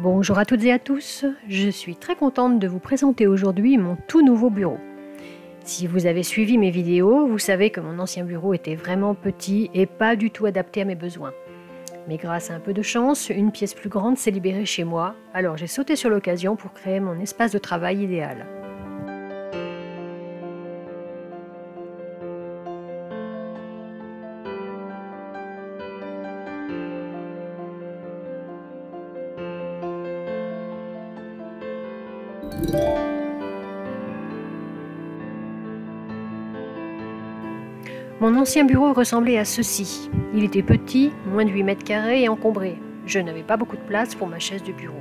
Bonjour à toutes et à tous, je suis très contente de vous présenter aujourd'hui mon tout nouveau bureau. Si vous avez suivi mes vidéos, vous savez que mon ancien bureau était vraiment petit et pas du tout adapté à mes besoins. Mais grâce à un peu de chance, une pièce plus grande s'est libérée chez moi, alors j'ai sauté sur l'occasion pour créer mon espace de travail idéal. Mon ancien bureau ressemblait à ceci. Il était petit, moins de 8 mètres carrés et encombré. Je n'avais pas beaucoup de place pour ma chaise de bureau.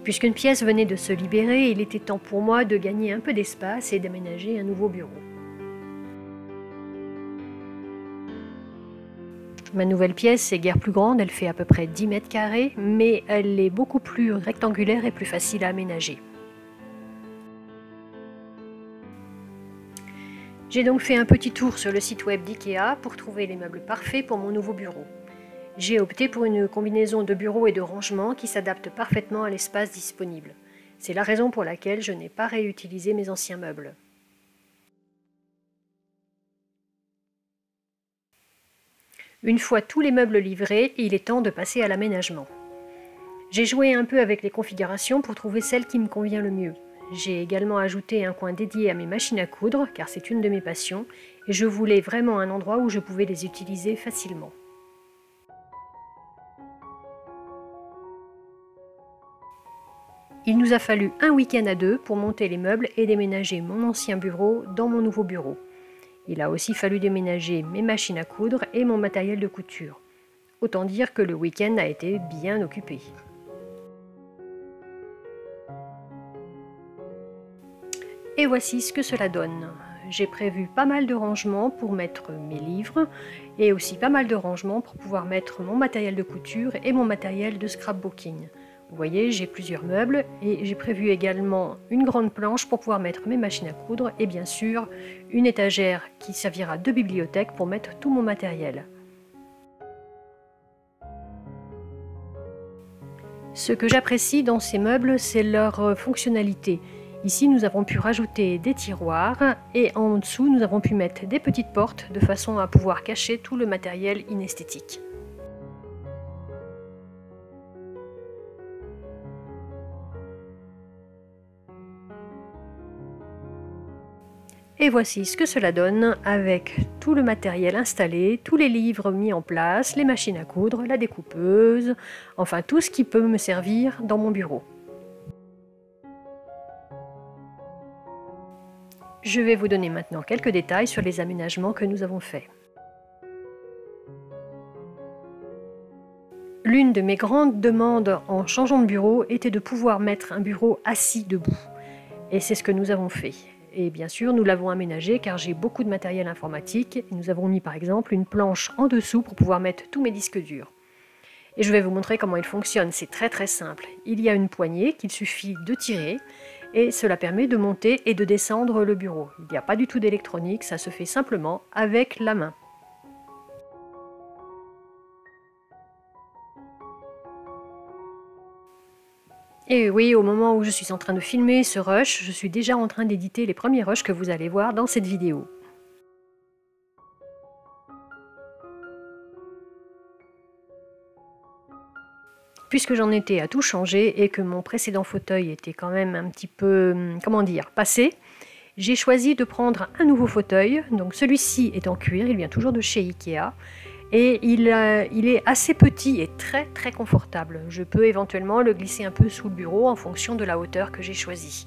Puisqu'une pièce venait de se libérer, il était temps pour moi de gagner un peu d'espace et d'aménager un nouveau bureau. Ma nouvelle pièce est guère plus grande, elle fait à peu près 10 mètres carrés, mais elle est beaucoup plus rectangulaire et plus facile à aménager. J'ai donc fait un petit tour sur le site web d'IKEA pour trouver les meubles parfaits pour mon nouveau bureau. J'ai opté pour une combinaison de bureau et de rangement qui s'adapte parfaitement à l'espace disponible. C'est la raison pour laquelle je n'ai pas réutilisé mes anciens meubles. Une fois tous les meubles livrés, il est temps de passer à l'aménagement. J'ai joué un peu avec les configurations pour trouver celle qui me convient le mieux. J'ai également ajouté un coin dédié à mes machines à coudre, car c'est une de mes passions, et je voulais vraiment un endroit où je pouvais les utiliser facilement. Il nous a fallu un week-end à deux pour monter les meubles et déménager mon ancien bureau dans mon nouveau bureau. Il a aussi fallu déménager mes machines à coudre et mon matériel de couture. Autant dire que le week-end a été bien occupé. Et voici ce que cela donne. J'ai prévu pas mal de rangements pour mettre mes livres et aussi pas mal de rangements pour pouvoir mettre mon matériel de couture et mon matériel de scrapbooking. Vous voyez, j'ai plusieurs meubles et j'ai prévu également une grande planche pour pouvoir mettre mes machines à coudre et bien sûr une étagère qui servira de bibliothèque pour mettre tout mon matériel. Ce que j'apprécie dans ces meubles, c'est leur fonctionnalité. Ici, nous avons pu rajouter des tiroirs et en dessous, nous avons pu mettre des petites portes de façon à pouvoir cacher tout le matériel inesthétique. Et voici ce que cela donne avec tout le matériel installé, tous les livres mis en place, les machines à coudre, la découpeuse, enfin tout ce qui peut me servir dans mon bureau. Je vais vous donner maintenant quelques détails sur les aménagements que nous avons faits. L'une de mes grandes demandes en changeant de bureau était de pouvoir mettre un bureau assis debout. Et c'est ce que nous avons fait. Et bien sûr, nous l'avons aménagé car j'ai beaucoup de matériel informatique. Et nous avons mis par exemple une planche en dessous pour pouvoir mettre tous mes disques durs. Et je vais vous montrer comment il fonctionne, c'est très simple. Il y a une poignée qu'il suffit de tirer et cela permet de monter et de descendre le bureau. Il n'y a pas du tout d'électronique, ça se fait simplement avec la main. Et oui, au moment où je suis en train de filmer ce rush, je suis déjà en train d'éditer les premiers rushs que vous allez voir dans cette vidéo. Puisque j'en étais à tout changer et que mon précédent fauteuil était quand même un petit peu, comment dire, passé, j'ai choisi de prendre un nouveau fauteuil. Donc celui-ci est en cuir, il vient toujours de chez IKEA. Et il est assez petit et très confortable. Je peux éventuellement le glisser un peu sous le bureau en fonction de la hauteur que j'ai choisie.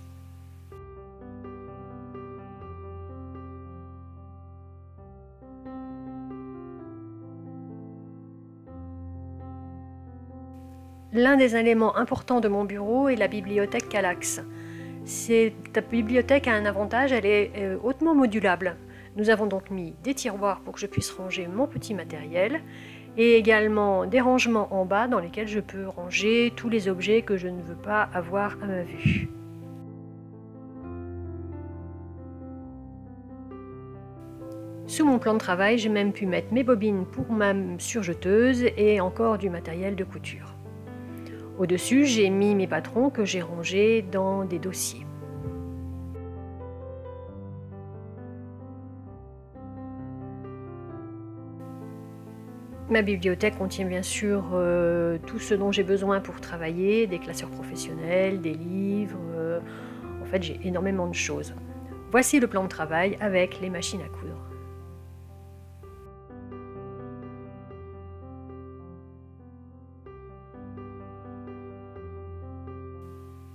L'un des éléments importants de mon bureau est la bibliothèque Kallax. Cette bibliothèque a un avantage, elle est hautement modulable. Nous avons donc mis des tiroirs pour que je puisse ranger mon petit matériel et également des rangements en bas dans lesquels je peux ranger tous les objets que je ne veux pas avoir à ma vue. Sous mon plan de travail, j'ai même pu mettre mes bobines pour ma surjeteuse et encore du matériel de couture. Au-dessus, j'ai mis mes patrons que j'ai rangés dans des dossiers. Ma bibliothèque contient bien sûr tout ce dont j'ai besoin pour travailler, des classeurs professionnels, des livres, en fait j'ai énormément de choses. Voici le plan de travail avec les machines à coudre.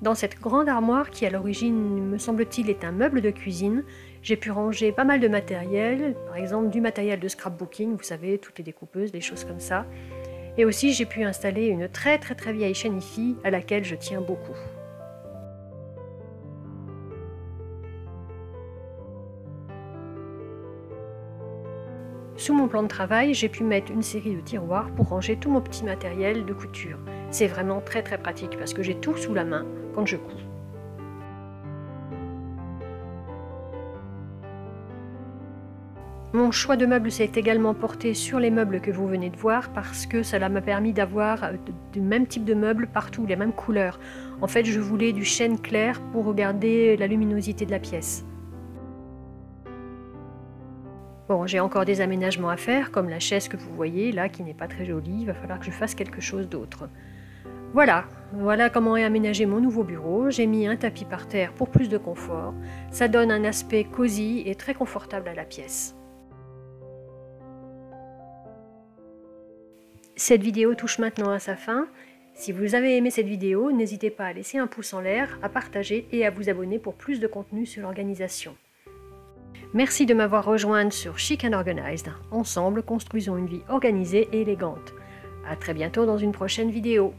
Dans cette grande armoire qui à l'origine, me semble-t-il, est un meuble de cuisine, j'ai pu ranger pas mal de matériel, par exemple du matériel de scrapbooking, vous savez, toutes les découpeuses, des choses comme ça. Et aussi j'ai pu installer une très vieille chaîne hi-fi à laquelle je tiens beaucoup. Sous mon plan de travail, j'ai pu mettre une série de tiroirs pour ranger tout mon petit matériel de couture. C'est vraiment très pratique parce que j'ai tout sous la main quand je couds. Mon choix de meubles s'est également porté sur les meubles que vous venez de voir parce que cela m'a permis d'avoir du même type de meubles partout, les mêmes couleurs. En fait, je voulais du chêne clair pour regarder la luminosité de la pièce. Bon, j'ai encore des aménagements à faire, comme la chaise que vous voyez là, qui n'est pas très jolie. Il va falloir que je fasse quelque chose d'autre. Voilà comment est aménagé mon nouveau bureau. J'ai mis un tapis par terre pour plus de confort. Ça donne un aspect cosy et très confortable à la pièce. Cette vidéo touche maintenant à sa fin. Si vous avez aimé cette vidéo, n'hésitez pas à laisser un pouce en l'air, à partager et à vous abonner pour plus de contenu sur l'organisation. Merci de m'avoir rejointe sur Chic and Organized. Ensemble, construisons une vie organisée et élégante. À très bientôt dans une prochaine vidéo.